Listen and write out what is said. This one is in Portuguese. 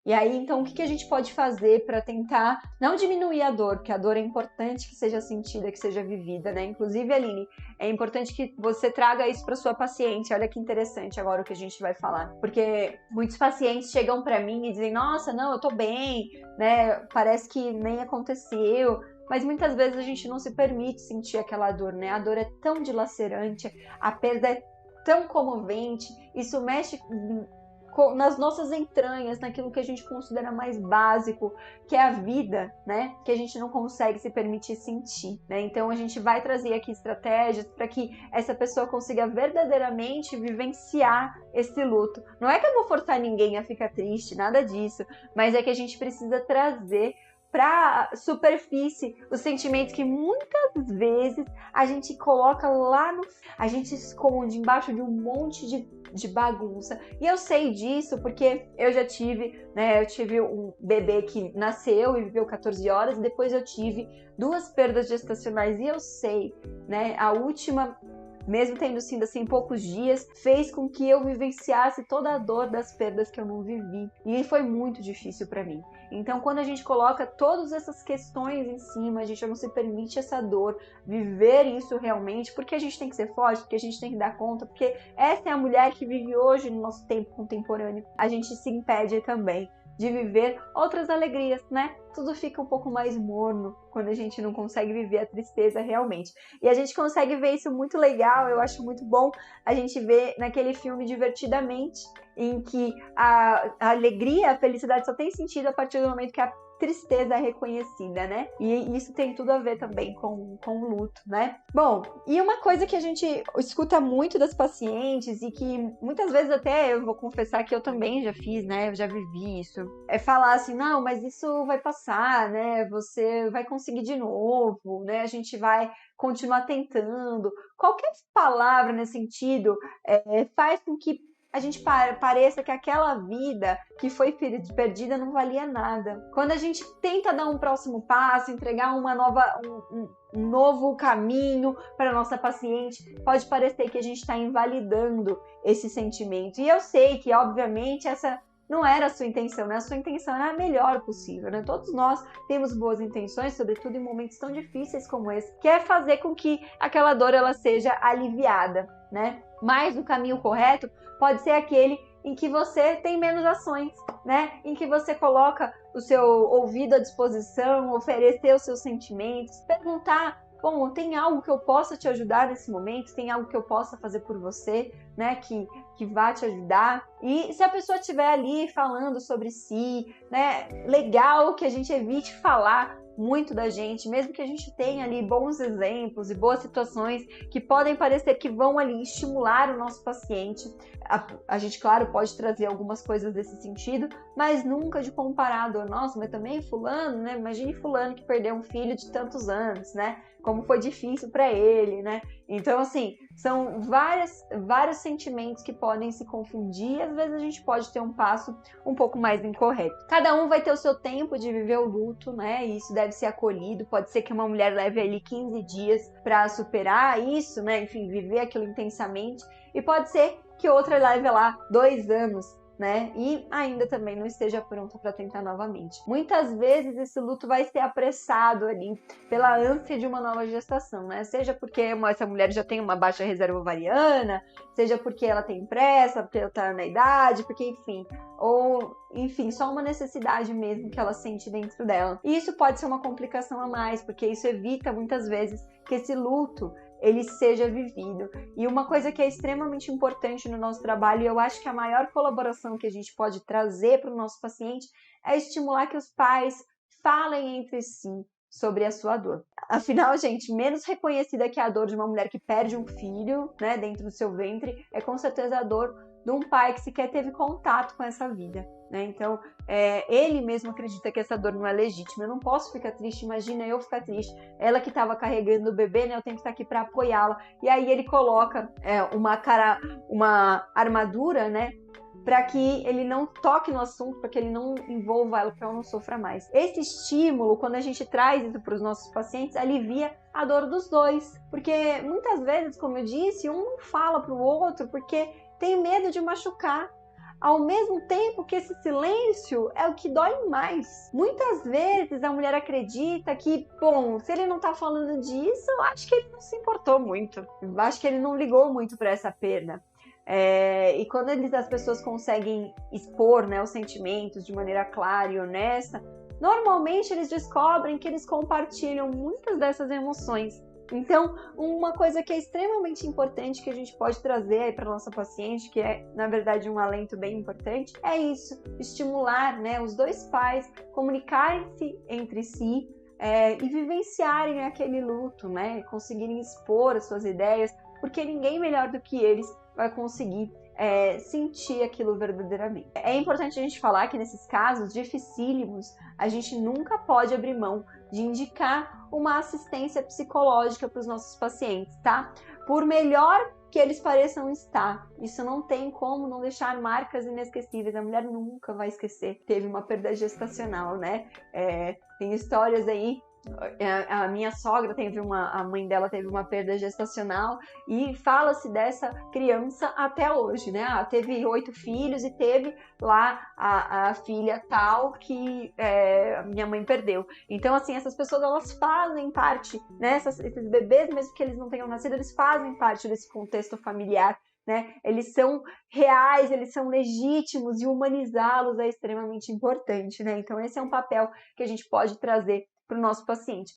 E aí, então, o que a gente pode fazer para tentar não diminuir a dor, porque a dor é importante que seja sentida, que seja vivida, né? Inclusive, Aline, é importante que você traga isso para sua paciente. Olha que interessante agora o que a gente vai falar. Porque muitos pacientes chegam para mim e dizem, nossa, não, eu tô bem, né? Parece que nem aconteceu. Mas muitas vezes a gente não se permite sentir aquela dor, né? A dor é tão dilacerante, a perda é tão comovente, isso mexe nas nossas entranhas, naquilo que a gente considera mais básico, que é a vida, né? Que a gente não consegue se permitir sentir, né? Então a gente vai trazer aqui estratégias para que essa pessoa consiga verdadeiramente vivenciar esse luto. Não é que eu vou forçar ninguém a ficar triste, nada disso, mas é que a gente precisa trazer para superfície os sentimentos que muitas vezes a gente coloca lá no... A gente esconde embaixo de um monte de bagunça. E eu sei disso porque eu já tive, né? Eu tive um bebê que nasceu e viveu 14 horas, e depois eu tive 2 perdas gestacionais. E eu sei, né? A última, mesmo tendo sido assim poucos dias, fez com que eu vivenciasse toda a dor das perdas que eu não vivi. E foi muito difícil para mim. Então, quando a gente coloca todas essas questões em cima, a gente não se permite essa dor, viver isso realmente, porque a gente tem que ser forte, porque a gente tem que dar conta, porque essa é a mulher que vive hoje no nosso tempo contemporâneo. A gente se impede também de viver outras alegrias, né? Tudo fica um pouco mais morno quando a gente não consegue viver a tristeza realmente. E a gente consegue ver isso muito legal, eu acho muito bom a gente ver naquele filme Divertidamente, em que a alegria, a felicidade só tem sentido a partir do momento que a tristeza é reconhecida, né? E isso tem tudo a ver também com o luto, né? Bom, e uma coisa que a gente escuta muito das pacientes e que muitas vezes até eu vou confessar que eu também já fiz, né? Eu já vivi isso. É falar assim, não, mas isso vai passar, né? Você vai conseguir de novo, né? A gente vai continuar tentando. Qualquer palavra nesse sentido faz com que a gente pareça que aquela vida que foi perdida não valia nada. Quando a gente tenta dar um próximo passo, entregar um novo caminho para nossa paciente, pode parecer que a gente está invalidando esse sentimento. E eu sei que, obviamente, essa não era a sua intenção, né? A sua intenção era a melhor possível, né? Todos nós temos boas intenções, sobretudo em momentos tão difíceis como esse, que é fazer com que aquela dor ela seja aliviada, né? Mas o caminho correto pode ser aquele em que você tem menos ações, né? Em que você coloca o seu ouvido à disposição, oferecer os seus sentimentos, perguntar, bom, tem algo que eu possa te ajudar nesse momento? Tem algo que eu possa fazer por você, né? Que vá te ajudar? E se a pessoa estiver ali falando sobre si, né? Legal que a gente evite falar muito da gente, mesmo que a gente tenha ali bons exemplos e boas situações que podem parecer que vão ali estimular o nosso paciente. A gente, claro, pode trazer algumas coisas desse sentido, mas nunca de comparar a dor. Nossa, mas também fulano, né? Imagine fulano que perdeu um filho de tantos anos, né? Como foi difícil para ele, né? Então, assim, são vários sentimentos que podem se confundir e às vezes a gente pode ter um passo um pouco mais incorreto. Cada um vai ter o seu tempo de viver o luto, né? E isso deve ser acolhido. Pode ser que uma mulher leve ali 15 dias para superar isso, né? Enfim, viver aquilo intensamente. E pode ser que outra leve lá 2 anos, né? E ainda também não esteja pronta para tentar novamente. Muitas vezes esse luto vai ser apressado ali pela ânsia de uma nova gestação, né? Seja porque essa mulher já tem uma baixa reserva ovariana, seja porque ela tem pressa, porque ela tá na idade, porque enfim, ou enfim, só uma necessidade mesmo que ela sente dentro dela. E isso pode ser uma complicação a mais, porque isso evita muitas vezes que esse luto ele seja vivido. E uma coisa que é extremamente importante no nosso trabalho, e eu acho que a maior colaboração que a gente pode trazer para o nosso paciente é estimular que os pais falem entre si sobre a sua dor. Afinal, gente, menos reconhecida que a dor de uma mulher que perde um filho, né, dentro do seu ventre, é com certeza a dor de um pai que sequer teve contato com essa vida, né? Então, ele mesmo acredita que essa dor não é legítima. Eu não posso ficar triste, imagina eu ficar triste. Ela que estava carregando o bebê, né? Eu tenho que estar aqui para apoiá-la. E aí ele coloca uma armadura, né? Para que ele não toque no assunto, para que ele não envolva ela, para que ela não sofra mais. Esse estímulo, quando a gente traz isso para os nossos pacientes, alivia a dor dos dois. Porque muitas vezes, como eu disse, um não fala para o outro porque tem medo de machucar. ao mesmo tempo que esse silêncio é o que dói mais. Muitas vezes a mulher acredita que, bom, se ele não tá falando disso, eu acho que ele não se importou muito. Eu acho que ele não ligou muito para essa perda. E quando as pessoas conseguem expor, né, os sentimentos de maneira clara e honesta, normalmente eles descobrem que eles compartilham muitas dessas emoções. Então, uma coisa que é extremamente importante que a gente pode trazer aí para nossa paciente, que é, na verdade, um alento bem importante, é isso, estimular, né, os dois pais comunicarem-se entre si e vivenciarem aquele luto, né, conseguirem expor as suas ideias, porque ninguém melhor do que eles vai conseguir sentir aquilo verdadeiramente. É importante a gente falar que nesses casos dificílimos, a gente nunca pode abrir mão de indicar uma assistência psicológica para os nossos pacientes, tá? Por melhor que eles pareçam estar, isso não tem como não deixar marcas inesquecíveis. A mulher nunca vai esquecer. Teve uma perda gestacional, né? Tem histórias aí. A minha sogra a mãe dela teve uma perda gestacional e fala-se dessa criança até hoje, né? Teve 8 filhos e teve lá a filha tal que a minha mãe perdeu. Então, assim, essas pessoas, elas fazem parte, né? Esses bebês, mesmo que eles não tenham nascido, eles fazem parte desse contexto familiar, né? Eles são reais, eles são legítimos e humanizá-los é extremamente importante, né? Então, esse é um papel que a gente pode trazer para o nosso paciente.